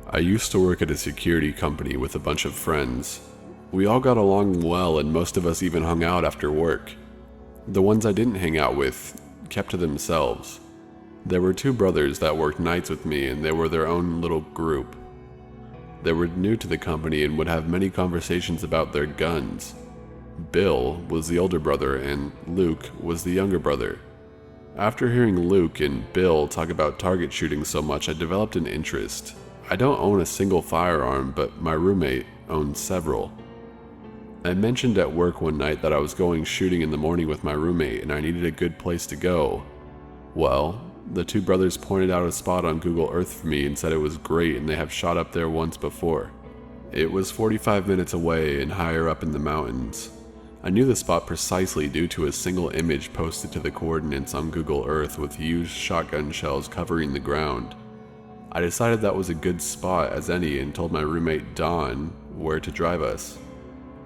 I used to work at a security company with a bunch of friends. We all got along well, and most of us even hung out after work. The ones I didn't hang out with kept to themselves. There were two brothers that worked nights with me, and they were their own little group. They were new to the company and would have many conversations about their guns. Bill was the older brother and Luke was the younger brother. After hearing Luke and Bill talk about target shooting so much, I developed an interest. I don't own a single firearm, but my roommate owns several. I mentioned at work one night that I was going shooting in the morning with my roommate and I needed a good place to go. Well, the two brothers pointed out a spot on Google Earth for me and said it was great and they have shot up there once before. It was 45 minutes away and higher up in the mountains. I knew the spot precisely due to a single image posted to the coordinates on Google Earth with used shotgun shells covering the ground. I decided that was a good spot as any and told my roommate Don where to drive us.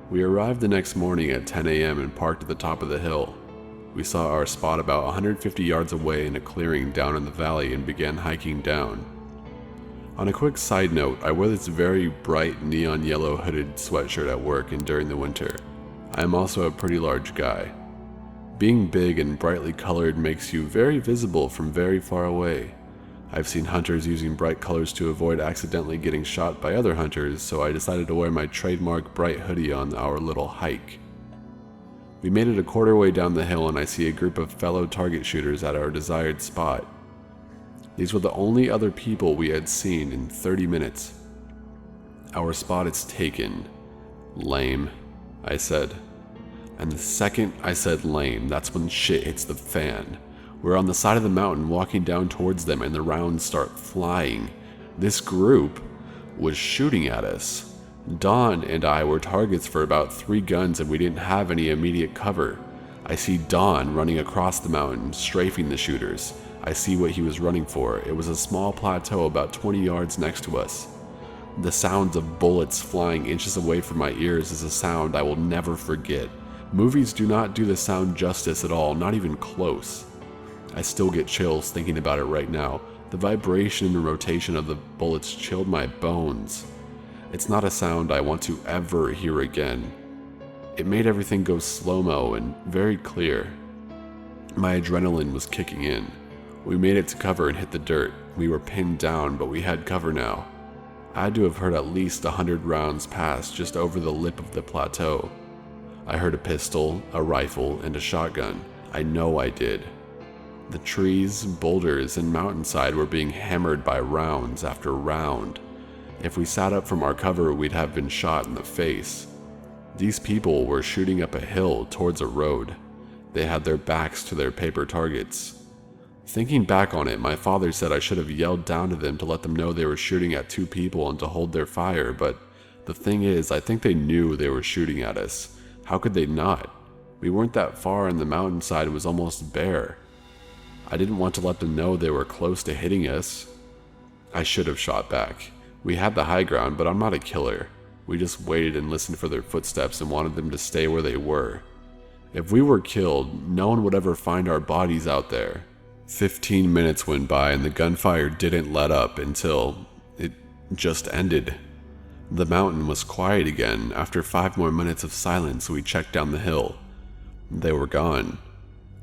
We arrived the next morning at 10 a.m. and parked at the top of the hill. We saw our spot about 150 yards away in a clearing down in the valley and began hiking down. On a quick side note, I wear this very bright neon yellow hooded sweatshirt at work and during the winter. I am also a pretty large guy. Being big and brightly colored makes you very visible from very far away. I've seen hunters using bright colors to avoid accidentally getting shot by other hunters, so I decided to wear my trademark bright hoodie on our little hike. We made it a quarter way down the hill and I see a group of fellow target shooters at our desired spot. These were the only other people we had seen in 30 minutes. Our spot is taken. Lame, I said. And the second I said lame, that's when shit hits the fan. We're on the side of the mountain walking down towards them and the rounds start flying. This group was shooting at us. Don and I were targets for about 3 guns and we didn't have any immediate cover. I see Don running across the mountain, strafing the shooters. I see what he was running for. It was a small plateau about 20 yards next to us. The sounds of bullets flying inches away from my ears is a sound I will never forget. Movies do not do the sound justice at all, not even close. I still get chills thinking about it right now. The vibration and rotation of the bullets chilled my bones. It's not a sound I want to ever hear again. It made everything go slow-mo and very clear. My adrenaline was kicking in. We made it to cover and hit the dirt. We were pinned down, but we had cover now. I had to have heard at least 100 rounds pass just over the lip of the plateau. I heard a pistol, a rifle, and a shotgun. I know I did. The trees, boulders, and mountainside were being hammered by rounds after round. If we sat up from our cover, we'd have been shot in the face. These people were shooting up a hill towards a road. They had their backs to their paper targets. Thinking back on it, my father said I should have yelled down to them to let them know they were shooting at 2 people and to hold their fire, but the thing is, I think they knew they were shooting at us. How could they not? We weren't that far and the mountainside was almost bare. I didn't want to let them know they were close to hitting us. I should have shot back. We had the high ground, but I'm not a killer. We just waited and listened for their footsteps and wanted them to stay where they were. If we were killed, no one would ever find our bodies out there. 15 minutes went by and the gunfire didn't let up until it just ended. The mountain was quiet again. After 5 more minutes of silence, we checked down the hill. They were gone.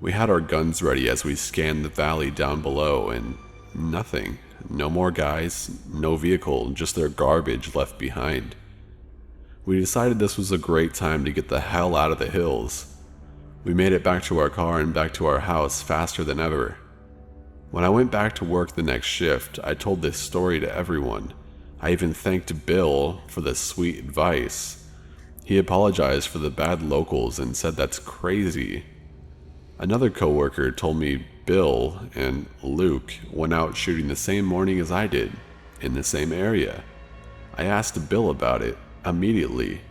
We had our guns ready as we scanned the valley down below, and nothing. No more guys, no vehicle, just their garbage left behind. We decided this was a great time to get the hell out of the hills. We made it back to our car and back to our house faster than ever. When I went back to work the next shift, I told this story to everyone. I even thanked Bill for the sweet advice. He apologized for the bad locals and said that's crazy. Another coworker told me Bill and Luke went out shooting the same morning as I did, in the same area. I asked Bill about it immediately,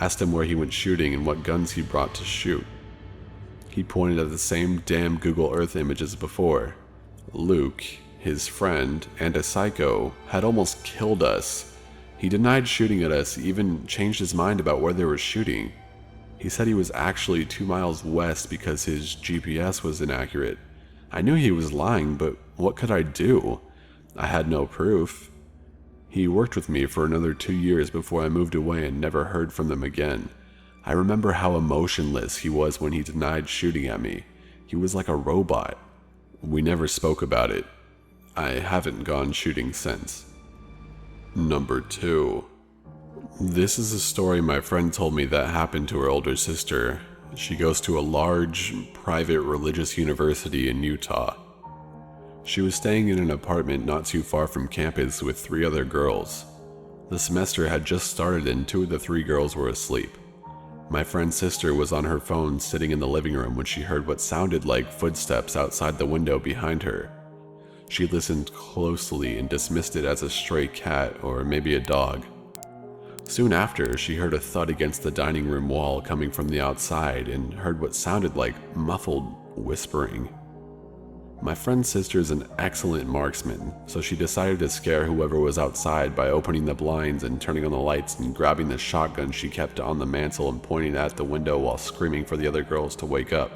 asked him where he went shooting and what guns he brought to shoot. He pointed at the same damn Google Earth image as before. Luke, his friend, and a psycho had almost killed us. He denied shooting at us, even changed his mind about where they were shooting. He said he was actually 2 miles west because his GPS was inaccurate. I knew he was lying, but what could I do? I had no proof. He He worked with me for another 2 years before I moved away and never heard from them again. I remember how emotionless he was when he denied shooting at me. He was like a robot. We never spoke about it. I haven't gone shooting since. Number 2. This is a story my friend told me that happened to her older sister. She goes to a large, private religious university in Utah. She was staying in an apartment not too far from campus with 3 other girls. The semester had just started and 2 of the 3 girls were asleep. My friend's sister was on her phone sitting in the living room when she heard what sounded like footsteps outside the window behind her. She listened closely and dismissed it as a stray cat or maybe a dog. Soon after, she heard a thud against the dining room wall coming from the outside and heard what sounded like muffled whispering. My friend's sister is an excellent marksman, so she decided to scare whoever was outside by opening the blinds and turning on the lights and grabbing the shotgun she kept on the mantle and pointing at the window while screaming for the other girls to wake up.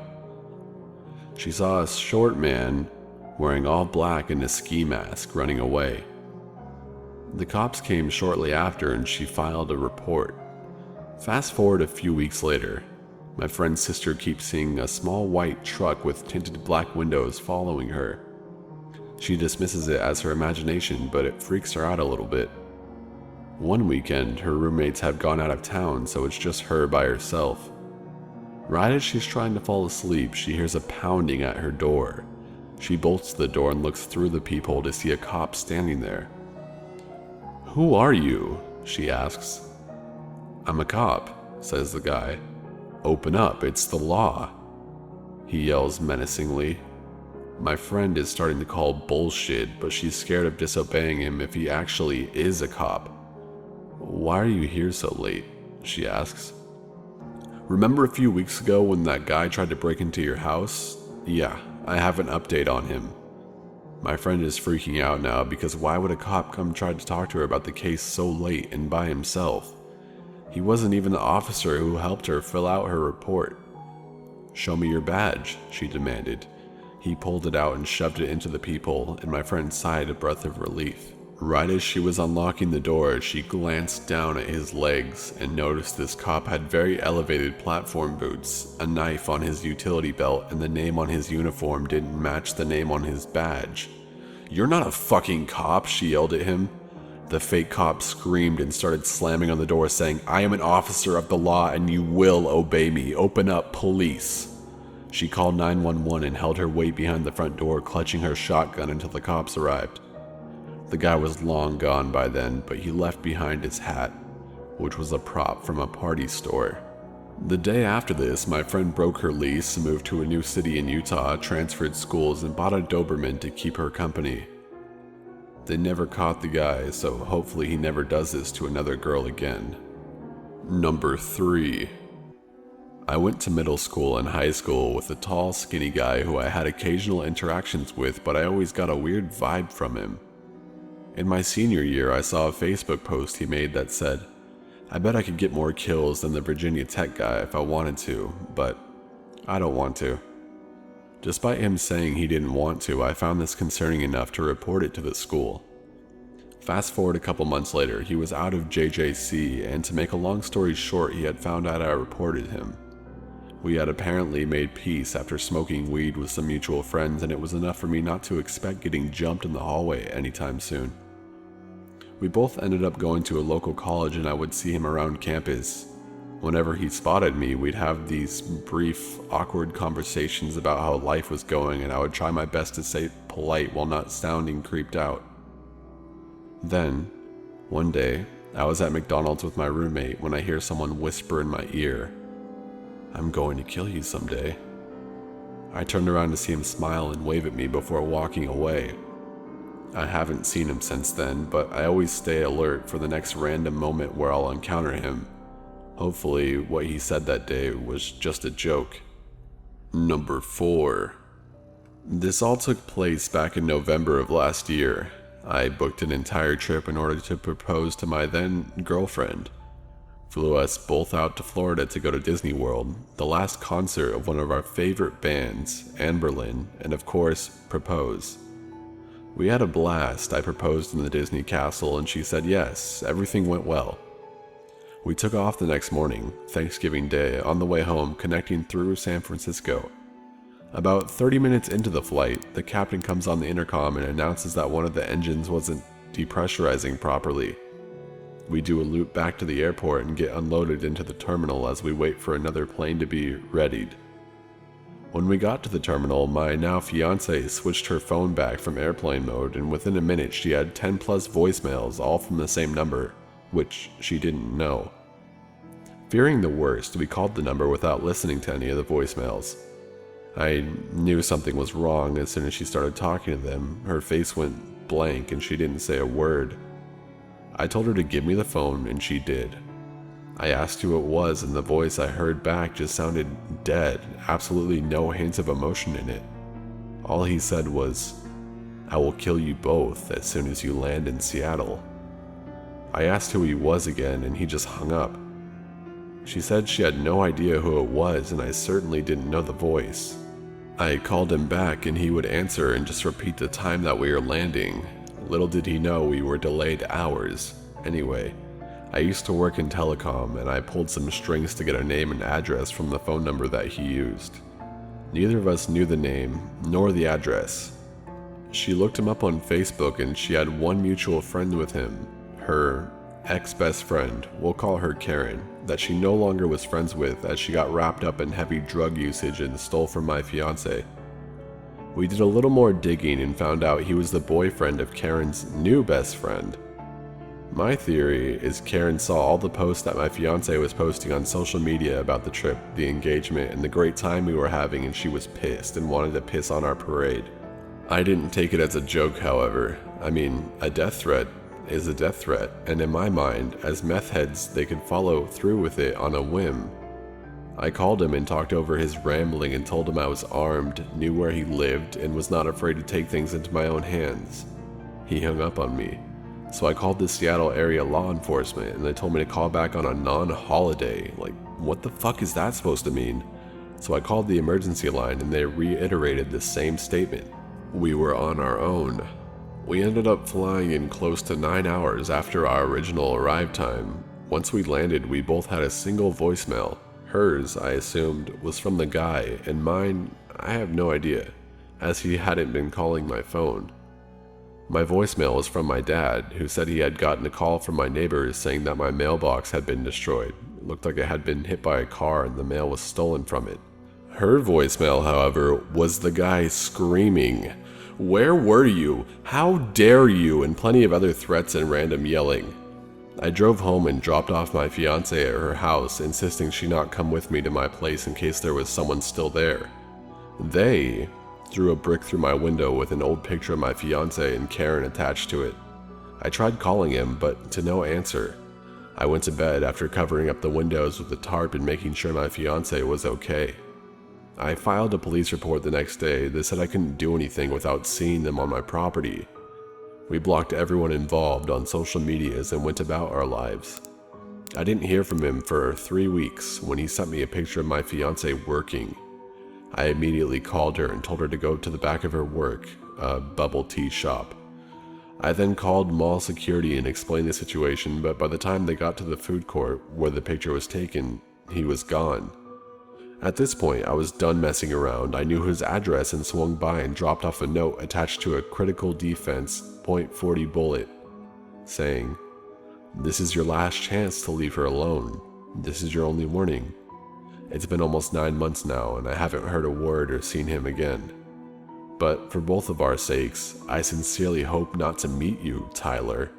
She saw a short man wearing all black and a ski mask running away. The cops came shortly after and she filed a report. Fast forward a few weeks later. My friend's sister keeps seeing a small white truck with tinted black windows following her. She dismisses it as her imagination, but it freaks her out a little bit. One weekend, her roommates have gone out of town, so it's just her by herself. Right as she's trying to fall asleep, she hears a pounding at her door. She bolts the door and looks through the peephole to see a cop standing there. "Who are you?" she asks. "I'm a cop," says the guy. "Open up, it's the law," he yells menacingly. My friend is starting to call bullshit, but she's scared of disobeying him if he actually is a cop. "Why are you here so late?" she asks. "Remember a few weeks ago when that guy tried to break into your house? Yeah, I have an update on him." My friend is freaking out now because why would a cop come try to talk to her about the case so late and by himself? He wasn't even the officer who helped her fill out her report. "Show me your badge," she demanded. He pulled it out and shoved it into the peephole, and my friend sighed a breath of relief. Right as she was unlocking the door, she glanced down at his legs and noticed this cop had very elevated platform boots, a knife on his utility belt, and the name on his uniform didn't match the name on his badge. "You're not a fucking cop," she yelled at him. The fake cop screamed and started slamming on the door, saying, "I am an officer of the law and you will obey me. Open up, police." She called 911 and held her weight behind the front door, clutching her shotgun until the cops arrived. The guy was long gone by then, but he left behind his hat, which was a prop from a party store. The day after this, my friend broke her lease, moved to a new city in Utah, transferred schools, and bought a Doberman to keep her company. They never caught the guy, so hopefully he never does this to another girl again. Number 3. I went to middle school and high school with a tall, skinny guy who I had occasional interactions with, but I always got a weird vibe from him. In my senior year, I saw a Facebook post he made that said, "I bet I could get more kills than the Virginia Tech guy if I wanted to, but I don't want to." Despite him saying he didn't want to, I found this concerning enough to report it to the school. Fast forward a couple months later, he was out of JJC, and to make a long story short, he had found out I reported him. We had apparently made peace after smoking weed with some mutual friends, and it was enough for me not to expect getting jumped in the hallway anytime soon. We both ended up going to a local college, and I would see him around campus. Whenever he spotted me, we'd have these brief, awkward conversations about how life was going, and I would try my best to stay polite while not sounding creeped out. Then, one day, I was at McDonald's with my roommate when I hear someone whisper in my ear, "I'm going to kill you someday." I turned around to see him smile and wave at me before walking away. I haven't seen him since then, but I always stay alert for the next random moment where I'll encounter him. Hopefully, what he said that day was just a joke. Number 4. This all took place back in November of last year. I booked an entire trip in order to propose to my then girlfriend. Flew us both out to Florida to go to Disney World, the last concert of one of our favorite bands, Anberlin, and of course, propose. We had a blast. I proposed in the Disney castle and she said yes, everything went well. We took off the next morning, Thanksgiving Day, on the way home, connecting through San Francisco. About 30 minutes into the flight, the captain comes on the intercom and announces that one of the engines wasn't depressurizing properly. We do a loop back to the airport and get unloaded into the terminal as we wait for another plane to be readied. When we got to the terminal, my now fiancée switched her phone back from airplane mode, and within a minute she had 10 plus voicemails, all from the same number, which she didn't know. Fearing the worst, we called the number without listening to any of the voicemails. I knew something was wrong as soon as she started talking to them. Her face went blank and she didn't say a word. I told her to give me the phone and she did. I asked who it was and the voice I heard back just sounded dead, absolutely no hint of emotion in it. All he said was, "I will kill you both as soon as you land in Seattle." I asked who he was again and he just hung up. She said she had no idea who it was and I certainly didn't know the voice. I called him back and he would answer and just repeat the time that we were landing. Little did he know we were delayed hours. Anyway, I used to work in telecom and I pulled some strings to get a name and address from the phone number that he used. Neither of us knew the name nor the address. She looked him up on Facebook and she had one mutual friend with him, her ex-best friend, we'll call her Karen, that she no longer was friends with as she got wrapped up in heavy drug usage and stole from my fiancé. We did a little more digging and found out he was the boyfriend of Karen's new best friend. My theory is Karen saw all the posts that my fiancé was posting on social media about the trip, the engagement, and the great time we were having, and she was pissed and wanted to piss on our parade. I didn't take it as a joke, however. I mean, a death threat is a death threat, and in my mind, as meth heads, they could follow through with it on a whim. I called him and talked over his rambling and told him I was armed, knew where he lived, and was not afraid to take things into my own hands. He hung up on me. So I called the Seattle area law enforcement and they told me to call back on a non-holiday. Like, what the fuck is that supposed to mean? So I called the emergency line and they reiterated the same statement. We were on our own. We ended up flying in close to 9 hours after our original arrive time. Once we landed, we both had a single voicemail. Hers, I assumed, was from the guy, and mine, I have no idea, as he hadn't been calling my phone. My voicemail was from my dad, who said he had gotten a call from my neighbors saying that my mailbox had been destroyed. It looked like it had been hit by a car and the mail was stolen from it. Her voicemail, however, was the guy screaming, "Where were you? How dare you?" and plenty of other threats and random yelling. I drove home and dropped off my fiancée at her house, insisting she not come with me to my place in case there was someone still there. They threw a brick through my window with an old picture of my fiancé and Karen attached to it. I tried calling him, but to no answer. I went to bed after covering up the windows with a tarp and making sure my fiancé was okay. I filed a police report the next day. They said I couldn't do anything without seeing them on my property. We blocked everyone involved on social medias and went about our lives. I didn't hear from him for 3 weeks when he sent me a picture of my fiancé working. I immediately called her and told her to go to the back of her work, a bubble tea shop. I then called mall security and explained the situation, but by the time they got to the food court where the picture was taken, he was gone. At this point, I was done messing around. I knew his address and swung by and dropped off a note attached to a critical defense .40 bullet, saying, "This is your last chance to leave her alone. This is your only warning. It's been almost 9 months now, and I haven't heard a word or seen him again. But for both of our sakes, I sincerely hope not to meet you, Tyler."